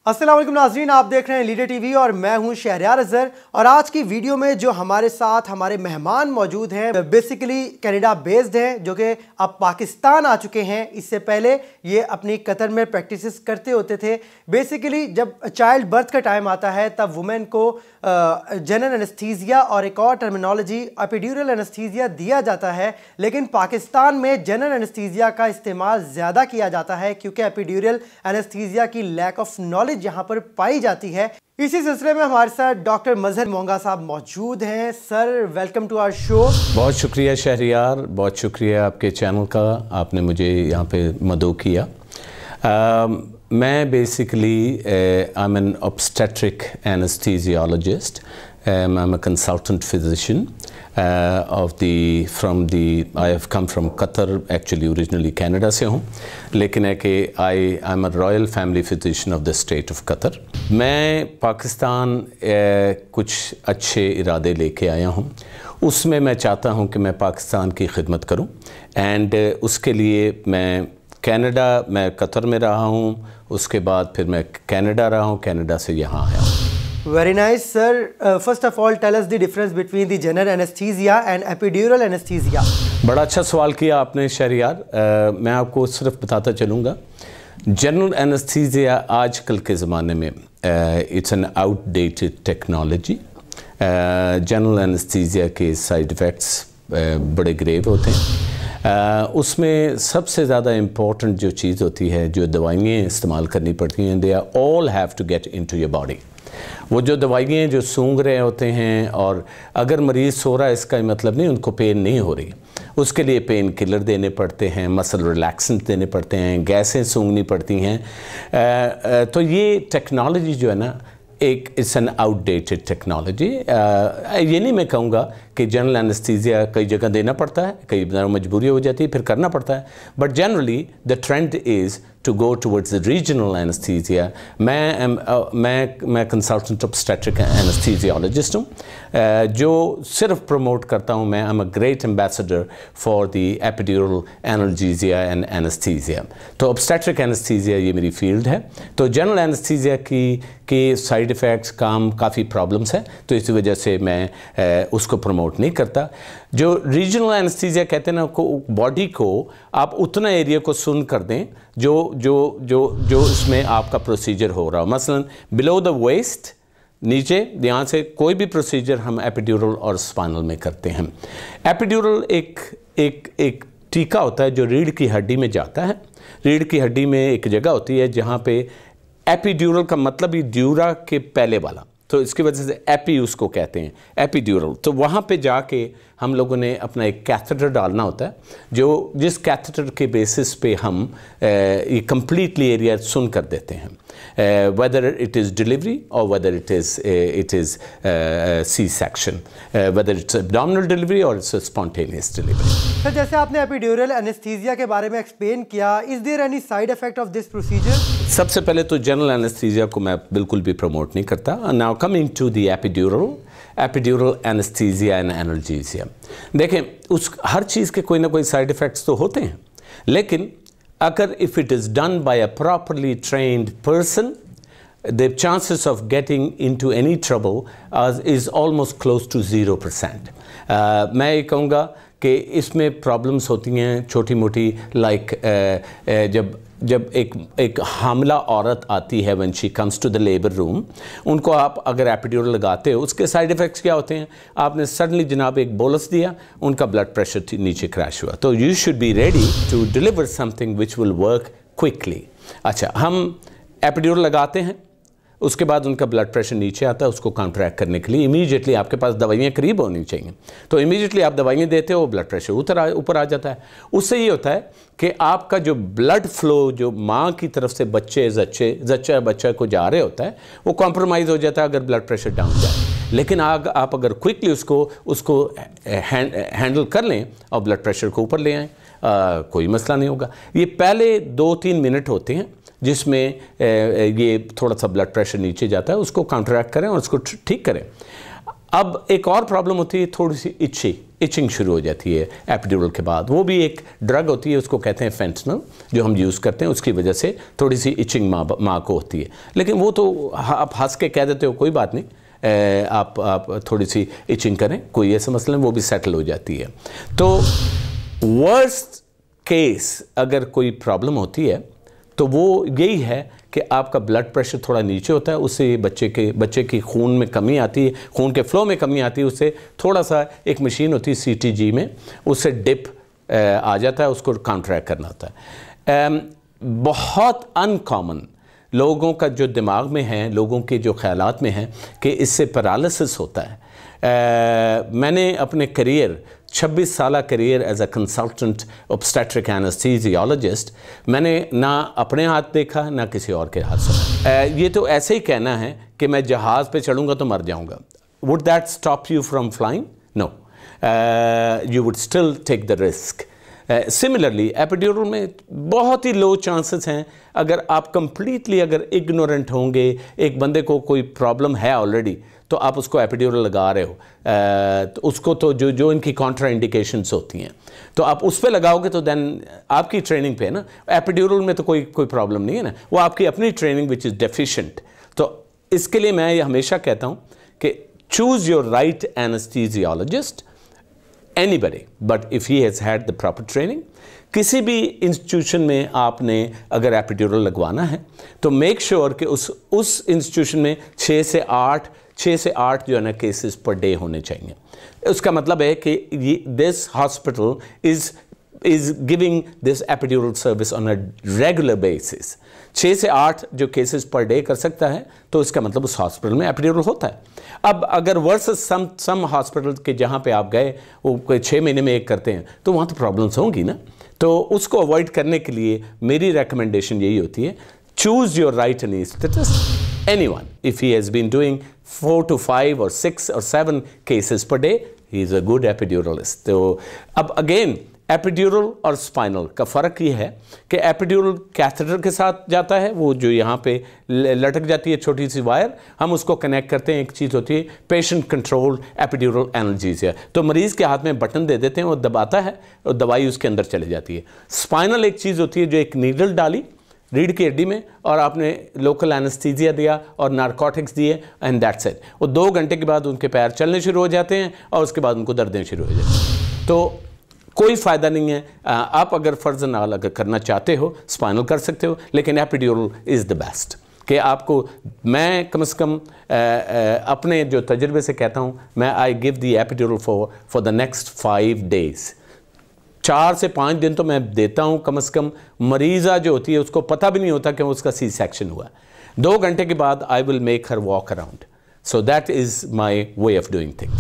अस्सलाम वालेकुम नाज़रीन, आप देख रहे हैं लीडर टीवी और मैं हूं शहरयार अज़हर। और आज की वीडियो में जो हमारे साथ हमारे मेहमान मौजूद हैं बेसिकली कनाडा बेस्ड हैं, जो कि अब पाकिस्तान आ चुके हैं। इससे पहले ये अपनी कतर में प्रैक्टिसेस करते होते थे। बेसिकली जब चाइल्ड बर्थ का टाइम आता है तब वुमेन को जनरल एनेस्थीसिया और एक और टर्मिनोलॉजी एपिड्यूरल एनेस्थीसिया दिया जाता है, लेकिन पाकिस्तान में जनरल एनेस्थीसिया का इस्तेमाल ज़्यादा किया जाता है क्योंकि एपिड्यूरल एनेस्थीसिया की लैक ऑफ नॉलेज यहाँ पर पाई जाती है। इसी सिलसिले में हमारे साथ डॉक्टर मजहर मोंगा साहब मौजूद हैं। Sir, welcome to our show. बहुत शुक्रिया शहरियार, बहुत शुक्रिया आपके चैनल का, आपने मुझे यहाँ पे मदऊ किया। मैं basically I am an obstetric anaesthesiologist, I am a consultant physician I have come from Qatar, actually originally Canada से हूँ, लेकिन है कि I am a royal family physician of the state of Qatar। मैं पाकिस्तान कुछ अच्छे इरादे लेके आया हूँ। उसमें मैं चाहता हूँ कि मैं पाकिस्तान की खिदमत करूँ एंड उसके लिए मैं कतर में रहा हूँ, उसके बाद फिर मैं कनाडा रहा हूँ, कनाडा से यहाँ आया हूँ। Very nice, sir. First of all, tell us the difference between the general anesthesia and epidural anesthesia. बड़ा अच्छा सवाल किया आपने शहरियार। मैं आपको सिर्फ बताता चलूँगा, जनरल एनेस्थीसिया आजकल के ज़माने में it's an outdated technology. General anaesthesia के साइड इफ़ेक्ट्स बड़े ग्रेव होते हैं। उसमें सबसे ज़्यादा इम्पोर्टेंट जो चीज़ होती है, जो दवाइयाँ इस्तेमाल करनी पड़ती हैं, they are all have to get into your body. वो जो दवाइयाँ जो सूंघ रहे होते हैं, और अगर मरीज़ सो रहा है इसका मतलब नहीं उनको पेन नहीं हो रही, उसके लिए पेन किलर देने पड़ते हैं, मसल रिलैक्सेंट देने पड़ते हैं, गैसें सूंघनी पड़ती हैं। तो ये टेक्नोलॉजी जो है ना, इट्स एन आउटडेटेड टेक्नोलॉजी। ये नहीं मैं कहूँगा कि जनरल एनेस्थीसिया कई जगह देना पड़ता है, कई मजबूरी हो जाती है फिर करना पड़ता है, but generally the trend is to go towards the regional anesthesia। मैं कंसल्टेंट ऑब्स्टेट्रिक एनेस्थीसियोलॉजिस्ट हूँ, जो सिर्फ प्रमोट करता हूँ। मैं am a great ambassador for the epidural analgesia and anaesthesia. तो ऑब्स्टेट्रिक एनेस्थीसिया ये मेरी फील्ड है। तो जनरल एनेस्थीसिया की साइड इफ़ेक्ट्स काफ़ी प्रॉब्लम्स हैं, तो इसी वजह से मैं उसको प्रमोट नहीं करता। जो रीजनल एनेस्थीसिया कहते हैं ना, बॉडी को आप उतना एरिया को सुन कर दें जो इसमें आपका प्रोसीजर हो रहा हो। मसलन बिलो द वेस्ट, नीचे यहाँ से कोई भी प्रोसीजर हम एपिड्यूरल और स्पाइनल में करते हैं। एपिड्यूरल एक टीका होता है जो रीढ़ की हड्डी में जाता है। रीढ़ की हड्डी में एक जगह होती है जहाँ पे एपिड्यूरल का मतलब ही ड्यूरा के पहले वाला, तो इसकी वजह से एपी उसको कहते हैं, एपिड्यूरल। तो वहाँ पे जाके हम लोगों ने अपना एक कैथेटर डालना होता है, जिस कैथेटर के बेसिस पे हम ये कम्प्लीटली एरिया सुन कर देते हैं, whether it is delivery or whether it is C-section, whether it's abdominal delivery or it's a spontaneous delivery। Sir, जैसे आपने एपिड्यूरल एनेस्थीसिया के बारे में एक्सप्लेन किया, is there any side effect of this procedure? सबसे पहले तो जनरल एनेस्थीसिया को मैं बिल्कुल भी प्रमोट नहीं करता। Now coming to the epidural anaesthesia and analgesia, देखें हर चीज़ के कोई ना कोई साइड इफ़ेक्ट्स तो होते हैं, लेकिन अगर if it is done by a properly trained person, the chances of getting into any trouble is almost close to 0%। मैं ये कहूँगा कि इसमें प्रॉब्लम्स होती हैं छोटी मोटी, लाइक जब एक हामला औरत आती है, when she comes to the labour room, उनको आप अगर एपिड्यूरल लगाते हो, उसके साइड इफ़ेक्ट्स क्या होते हैं? आपने सडनली जनाब एक बोलस दिया, उनका ब्लड प्रेशर नीचे क्रैश हुआ। तो you should be ready to deliver something which will work quickly. अच्छा, हम एपिड्यूरल लगाते हैं, उसके बाद उनका ब्लड प्रेशर नीचे आता है, उसको काउंटरैक्ट करने के लिए इमीडिएटली आपके पास दवाइयाँ करीब होनी चाहिए। तो इमीडिएटली आप दवाइयाँ देते हो, ब्लड प्रेशर ऊपर आ जाता है। उससे ये होता है कि आपका जो ब्लड फ्लो जो माँ की तरफ से बच्चा को जा रहे होता है, वो कॉम्प्रोमाइज़ हो जाता है अगर ब्लड प्रेशर डाउन जाए। लेकिन आप अगर क्विकली उसको हैंडल कर लें और ब्लड प्रेशर को ऊपर ले आएँ, कोई मसला नहीं होगा। ये पहले 2-3 मिनट होते हैं जिसमें ये थोड़ा सा ब्लड प्रेशर नीचे जाता है, उसको काउंटरैक्ट करें और उसको ठीक करें। अब एक और प्रॉब्लम होती है थोड़ी सी इचिंग शुरू हो जाती है एपिड्यूरल के बाद। वो भी एक ड्रग होती है, उसको कहते हैं फेंटनल, जो हम यूज़ करते हैं, उसकी वजह से थोड़ी सी इचिंग माँ को होती है। लेकिन वो तो आप हंस के कह देते हो कोई बात नहीं, आप थोड़ी सी इचिंग करें, कोई ऐसा मसला नहीं, वो भी सेटल हो जाती है। तो वर्स्ट केस अगर कोई प्रॉब्लम होती है तो वो यही है कि आपका ब्लड प्रेशर थोड़ा नीचे होता है, उससे बच्चे की खून में कमी आती है, खून के फ्लो में कमी आती है, उससे थोड़ा सा एक मशीन होती है CTG में, उससे डिप आ जाता है, उसको काउंटरैक्ट करना होता है। बहुत अनकॉमन लोगों का जो दिमाग में है, लोगों के जो ख्यालात में हैं कि इससे पैरालिसिस होता है। मैंने अपने करियर 26 साल career as a consultant obstetric anaesthesiologist, मैंने ना अपने हाथ देखा ना किसी और के हाथ से। ये तो ऐसे ही कहना है कि मैं जहाज़ पे चढ़ूँगा तो मर जाऊँगा। Would that stop you from flying? No, you would still take the risk. Similarly epidural में बहुत ही लो चांसेस हैं, अगर आप कंप्लीटली अगर इग्नोरेंट होंगे, एक बंदे को कोई प्रॉब्लम है ऑलरेडी तो आप उसको एपिड्यूरल लगा रहे हो, तो उसको तो जो इनकी कॉन्ट्रा इंडिकेशंस होती हैं तो आप उस पर लगाओगे तो देन आपकी ट्रेनिंग पे है ना। एपिड्यूरल में तो कोई प्रॉब्लम नहीं है ना, वो आपकी अपनी ट्रेनिंग विच इज़ डेफिशिएंट। तो इसके लिए मैं ये हमेशा कहता हूँ कि choose your right anaesthesiologist, anybody, but if he has had the proper training। किसी भी इंस्टीट्यूशन में आपने अगर एपिड्यूरल लगवाना है तो मेक श्योर कि उस इंस्टीट्यूशन में 6 से 8 जो है ना केसेस पर डे होने चाहिए। उसका मतलब है कि this hospital is giving this epidural service on a regular basis। 6 से 8 जो केसेस पर डे कर सकता है तो इसका मतलब उस हॉस्पिटल में एपिड्यूरल होता है। अब अगर वर्सेस सम हॉस्पिटल के जहाँ पे आप गए वो कोई 6 महीने में एक करते हैं तो वहाँ तो प्रॉब्लम्स होंगी ना। तो उसको अवॉइड करने के लिए मेरी रिकमेंडेशन यही होती है, choose your right anaesthetist. Anyone if he has been doing 4 to 5 or 6 or 7 cases per day, he is a good epiduralist. तो अब अगेन एपिड्यूरल और स्पाइनल का फ़र्क ये है कि एपिड्यूरल कैथेटर के साथ जाता है, वो जो यहाँ पे लटक जाती है छोटी सी वायर, हम उसको कनेक्ट करते हैं। एक चीज़ होती है पेशेंट कंट्रोल्ड एपिड्यूरल एनाल्जेसिया, तो मरीज़ के हाथ में बटन दे देते हैं, वो दबाता है और दवाई उसके अंदर चली जाती है। स्पाइनल एक चीज़ होती है जो एक नीडल डाली रीढ़ की हड्डी में और आपने लोकल एनेस्थीसिया दिया और नारकोटिक्स दिए एंड दैट्स इट। वो 2 घंटे के बाद उनके पैर चलने शुरू हो जाते हैं और उसके बाद उनको दर्दें शुरू हो जाती हैं। तो कोई फ़ायदा नहीं है। आप अगर फ़र्ज़ नाल अगर करना चाहते हो स्पाइनल कर सकते हो, लेकिन एपिड्यूरल इज़ द बेस्ट। कि आपको मैं कम से कम अपने जो तजुर्बे से कहता हूँ, मैं I give the epidural for the next 5 days। 4 से 5 दिन तो मैं देता हूँ कम से कम। मरीज़ा जो होती है उसको पता भी नहीं होता कि उसका C-section हुआ। 2 घंटे के बाद I will make her walk around. So that is my way of doing things.